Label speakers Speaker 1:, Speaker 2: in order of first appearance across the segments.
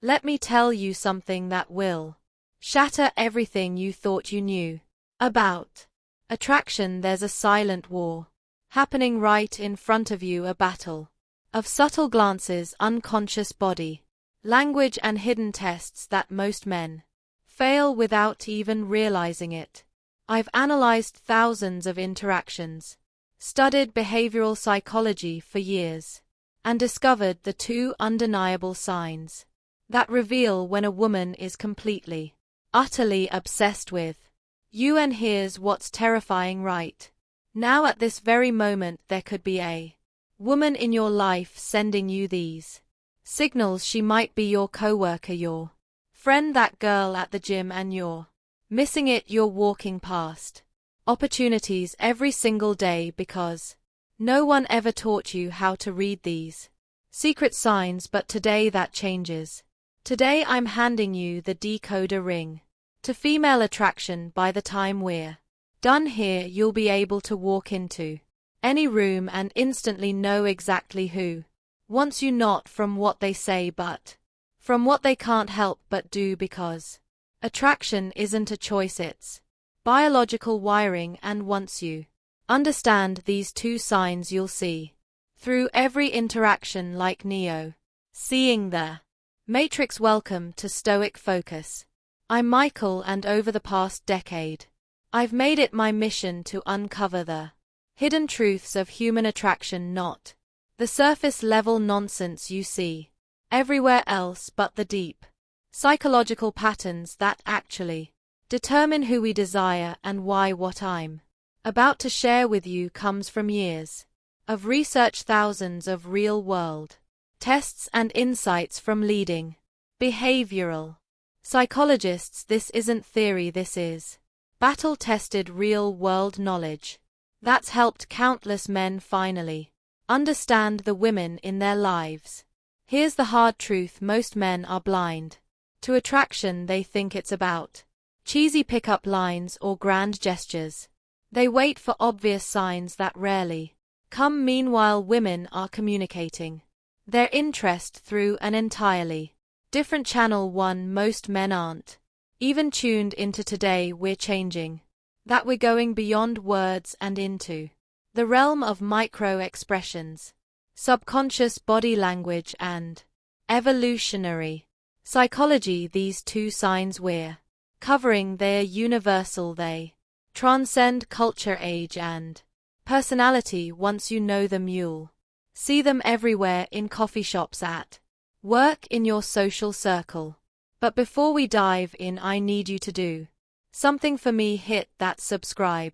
Speaker 1: Let me tell you something that will shatter everything you thought you knew about attraction. There's a silent war happening right in front of you, a battle of subtle glances, unconscious body language, and hidden tests that most men fail without even realizing it. I've analyzed thousands of interactions, studied behavioral psychology for years, and discovered the two undeniable signs that reveal when a woman is completely, utterly obsessed with you. And here's what's terrifying: right now, at this very moment, there could be a woman in your life sending you these signals. She might be your coworker, your friend, that girl at the gym, and you're missing it. You're walking past opportunities every single day because no one ever taught you how to read these secret signs. But today that changes. Today I'm handing you the decoder ring to female attraction. By the time we're done here, you'll be able to walk into any room and instantly know exactly who wants you, not from what they say, but from what they can't help but do, because attraction isn't a choice, it's biological wiring. And once you understand these two signs, you'll see through every interaction like Neo seeing the Matrix. Welcome to Stoic Focus. I'm Michael, and over the past decade, I've made it my mission to uncover the hidden truths of human attraction, not the surface-level nonsense you see everywhere else, but the deep psychological patterns that actually determine who we desire and why. What I'm about to share with you comes from years of research, thousands of real-world tests, and insights from leading behavioral psychologists. This isn't theory, this is battle-tested real-world knowledge that's helped countless men finally understand the women in their lives. Here's the hard truth: most men are blind to attraction. They think it's about cheesy pickup lines or grand gestures. They wait for obvious signs that rarely come. Meanwhile, women are communicating their interest through an entirely different channel, one most men aren't even tuned into. Today we're changing that. We're going beyond words and into the realm of micro-expressions, subconscious body language, and evolutionary psychology. These two signs we're covering, they're universal. They transcend culture, age, and personality. Once you know them, you'll see them everywhere, in coffee shops, at work, in your social circle. But before we dive in, I need you to do something for me. Hit that subscribe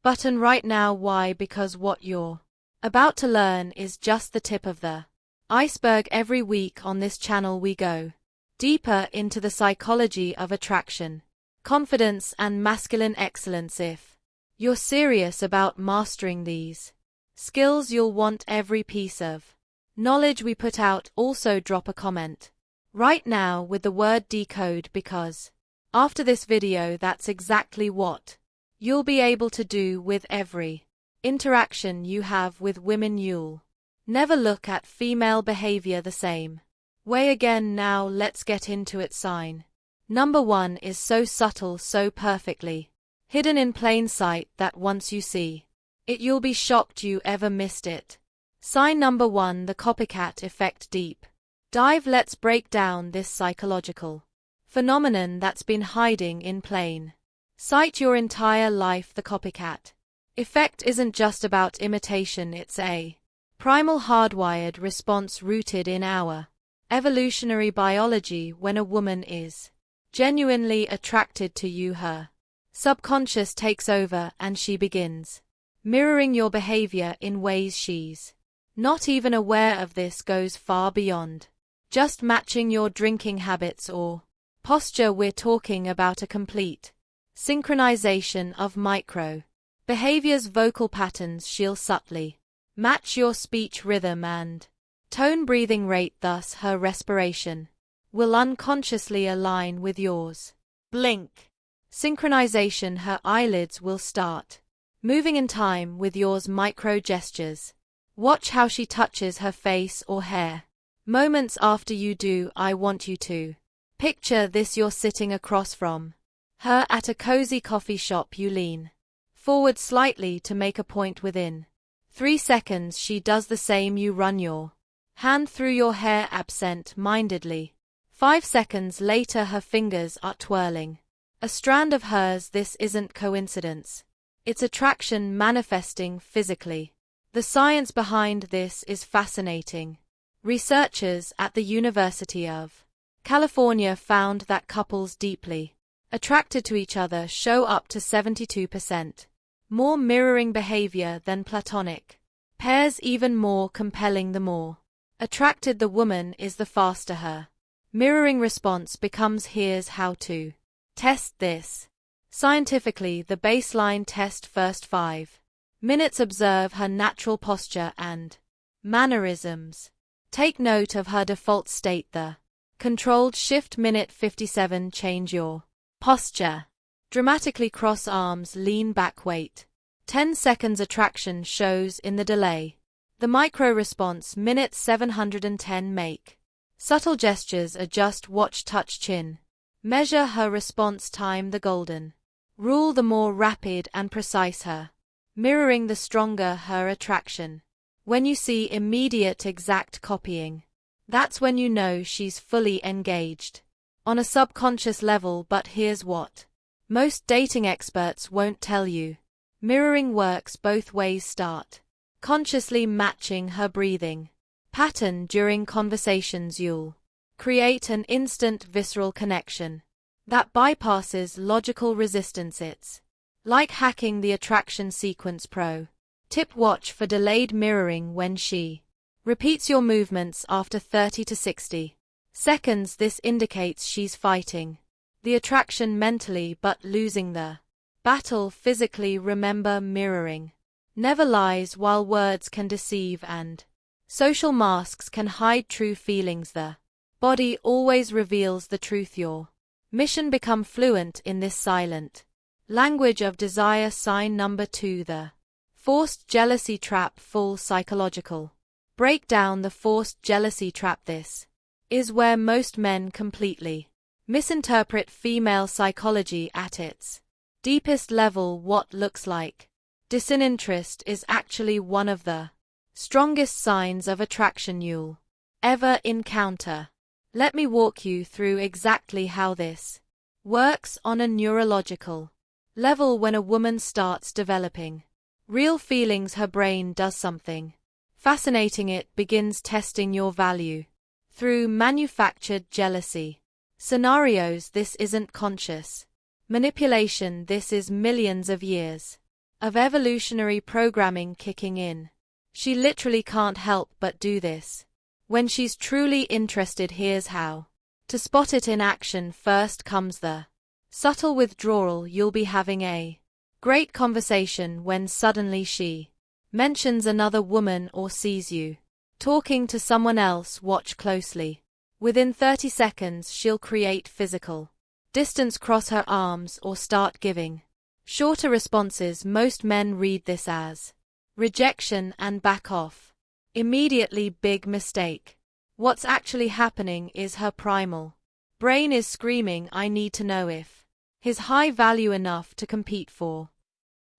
Speaker 1: button right now. Why? Because what you're about to learn is just the tip of the iceberg. Every week on this channel we go deeper into the psychology of attraction, confidence, and masculine excellence. If you're serious about mastering these skills, you'll want every piece of knowledge we put out. Also, drop a comment right now with the word decode, because after this video, that's exactly what you'll be able to do with every interaction you have with women. You'll never look at female behavior the same way again. Now let's get into it. Sign number one is so subtle, so perfectly hidden in plain sight, that once you see it, you'll be shocked you ever missed it. Sign number one: the copycat effect. Deep dive. Let's break down this psychological phenomenon that's been hiding in plain sight your entire life. The copycat effect isn't just about imitation, it's a primal, hardwired response rooted in our evolutionary biology. When a woman is genuinely attracted to you, her subconscious takes over and she begins mirroring your behavior in ways she's not even aware of. This goes far beyond just matching your drinking habits or posture. We're talking about a complete synchronization of micro behaviors, vocal patterns. She'll subtly match your speech rhythm and tone, breathing rate, thus her respiration will unconsciously align with yours. Blink synchronization: her eyelids will start moving in time with yours. Micro gestures: watch how she touches her face or hair Moments after you do, I want you to. Picture this: you're sitting across from her at a cozy coffee shop. You lean forward slightly to make a point. Within 3 seconds she does the same. You run your hand through your hair absent-mindedly. 5 seconds later her fingers are twirling a strand of hers. This isn't coincidence. It's attraction manifesting physically. The science behind this is fascinating. Researchers at the University of California found that couples deeply attracted to each other show up to 72% more mirroring behavior than platonic pairs. Even more compelling, the more attracted the woman is, the faster her mirroring response becomes. Here's how to test this scientifically. The baseline test: first 5 minutes observe her natural posture and mannerisms. Take note of her default state. The controlled shift: minute 57, change your posture. Dramatically cross arms, lean back, wait 10 seconds. Attraction shows in the delay. The micro response: minute 710, make subtle gestures, adjust, watch, touch, chin. Measure her response time. The golden rule: the more rapid and precise her mirroring, the stronger her attraction. When you see immediate exact copying, that's when you know she's fully engaged on a subconscious level. But here's what most dating experts won't tell you. Mirroring works both ways. Start consciously matching her breathing pattern during conversations. You'll create an instant visceral connection that bypasses logical resistance. It's like hacking the attraction sequence. Pro tip: watch for delayed mirroring. When she repeats your movements after 30 to 60 seconds, this indicates she's fighting the attraction mentally but losing the battle physically. Remember, mirroring never lies. While words can deceive and social masks can hide true feelings, the body always reveals the truth. Your mission: become fluent in this silent language of desire. Sign number 2: the forced jealousy trap. Full psychological breakdown: the forced jealousy trap. This is where most men completely misinterpret female psychology at its deepest level. What looks like disinterest is actually one of the strongest signs of attraction you'll ever encounter. Let me walk you through exactly how this works on a neurological level. When a woman starts developing real feelings, her brain does something fascinating. It begins testing your value through manufactured jealousy scenarios. This isn't conscious manipulation. This is millions of years of evolutionary programming kicking in. She literally can't help but do this when she's truly interested. Here's how to spot it in action. First comes the subtle withdrawal. You'll be having a great conversation when suddenly she mentions another woman or sees you talking to someone else. Watch closely. Within 30 seconds she'll create physical distance, cross her arms, or start giving shorter responses. Most men read this as rejection and back off immediately. Big mistake. What's actually happening is her primal brain is screaming, I need to know if he's high value enough to compete for.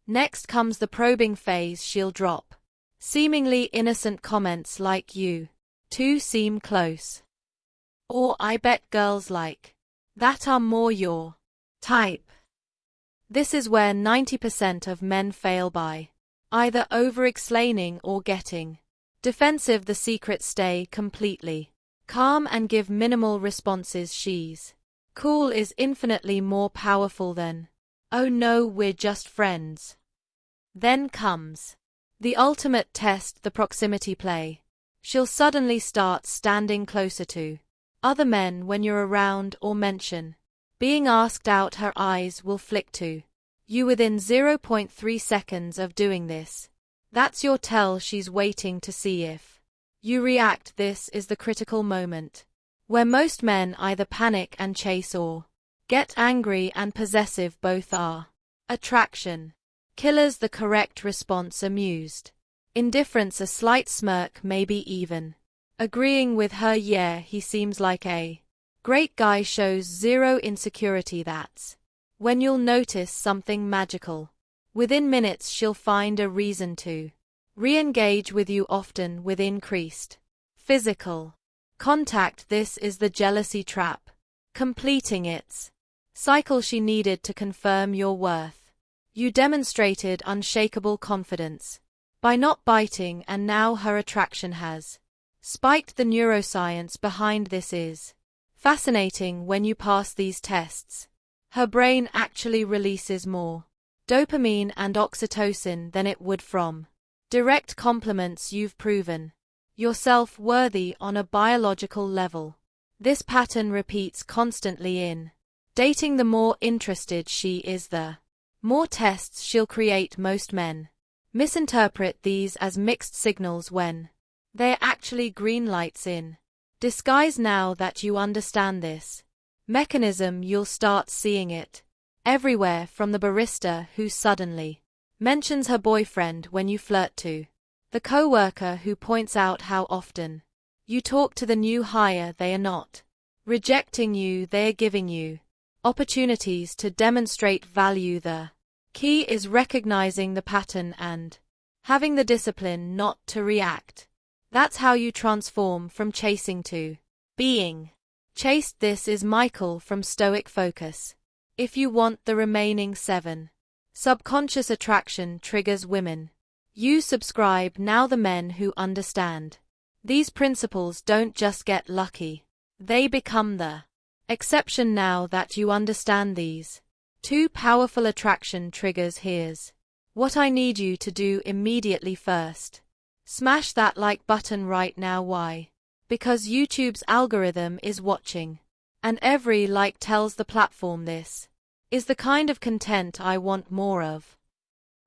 Speaker 1: Next comes the probing phase. She'll drop seemingly innocent comments like, you two seem close, or I bet girls like that are more your type. This is where 90% of men fail, by either over-explaining or getting defensive. The secret: stay completely calm and give minimal responses. She's cool is infinitely more powerful than, oh no, we're just friends. Then comes the ultimate test, the proximity play. She'll suddenly start standing closer to other men when you're around or mention being asked out. Her eyes will flick to you within 0.3 seconds of doing this. That's your tell. She's waiting to see if you react. This is the critical moment where most men either panic and chase or get angry and possessive. Both are attraction killers. The correct response: amused indifference, a slight smirk, maybe even Agreeing with her, yeah, he seems like a great guy, shows zero insecurity. That's when you'll notice something magical. Within minutes she'll find a reason to re-engage with you, often with increased physical contact. This is the jealousy trap, completing its cycle. She needed to confirm your worth. You demonstrated unshakable confidence by not biting, and now her attraction has spiked. The neuroscience behind this is fascinating. When you pass these tests, her brain actually releases more dopamine and oxytocin than it would from direct compliments. You've proven yourself worthy on a biological level. This pattern repeats constantly in dating. The more interested she is, the more tests she'll create. Most men misinterpret these as mixed signals when they're actually green lights in disguise. Now that you understand this mechanism, you'll start seeing it everywhere, from the barista who suddenly mentions her boyfriend when you flirt, to the coworker who points out how often you talk to the new hire. They are not rejecting you, they are giving you opportunities to demonstrate value. The key is recognizing the pattern and having the discipline not to react. That's how you transform from chasing to being chased. This is Michael from Stoic Focus. If you want the remaining 7 subconscious attraction triggers women, you subscribe now. The men who understand these principles don't just get lucky, they become the exception. Now that you understand these 2 powerful attraction triggers, here's what I need you to do immediately. First, smash that like button right now. Why? Because YouTube's algorithm is watching, and every like tells the platform this is the kind of content I want more of.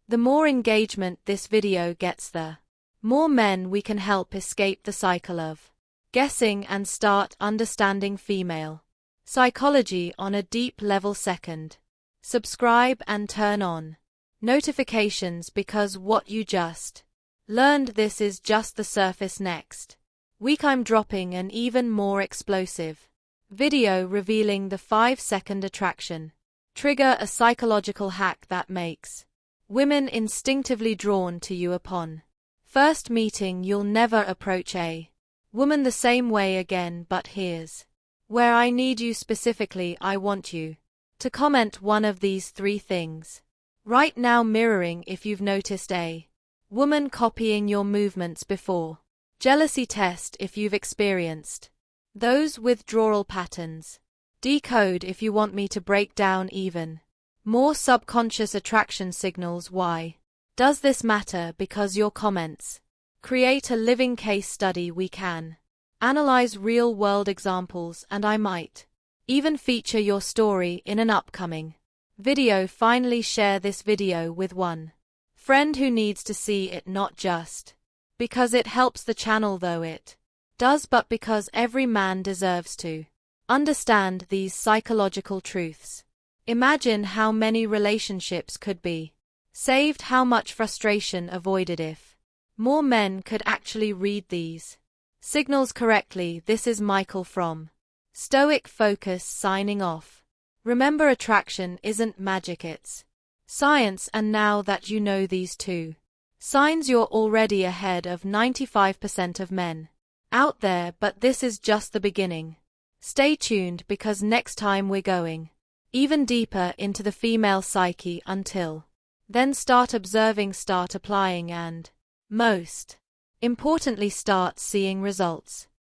Speaker 1: The more engagement this video gets, the more men we can help escape the cycle of guessing and start understanding female psychology on a deep level. Second, subscribe and turn on notifications, because what you just learned, this is just the surface. Next week I'm dropping an even more explosive video revealing the 5-second attraction trigger, a psychological hack that makes women instinctively drawn to you upon first meeting. You'll never approach a woman the same way again. But here's where I need you specifically. I want you to comment one of these 3 things right now, mirroring if you've noticed a woman copying your movements before. Jealousy test if you've experienced those withdrawal patterns. Decode if you want me to break down even more subconscious attraction signals. Why does this matter? Because your comments create a living case study. We can analyze real-world examples, and I might even feature your story in an upcoming video. Finally, share this video with one friend who needs to see it, not just because it helps the channel, though it does, but because every man deserves to understand these psychological truths. Imagine how many relationships could be saved, how much frustration avoided if more men could actually read these signals correctly. This is Michael from Stoic Focus signing off. Remember, attraction isn't magic, it's science. And now that you know these 2 signs, you're already ahead of 95% of men out there. But this is just the beginning. Stay tuned, because next time we're going even deeper into the female psyche. Until then, start observing, start applying, and most importantly, start seeing results.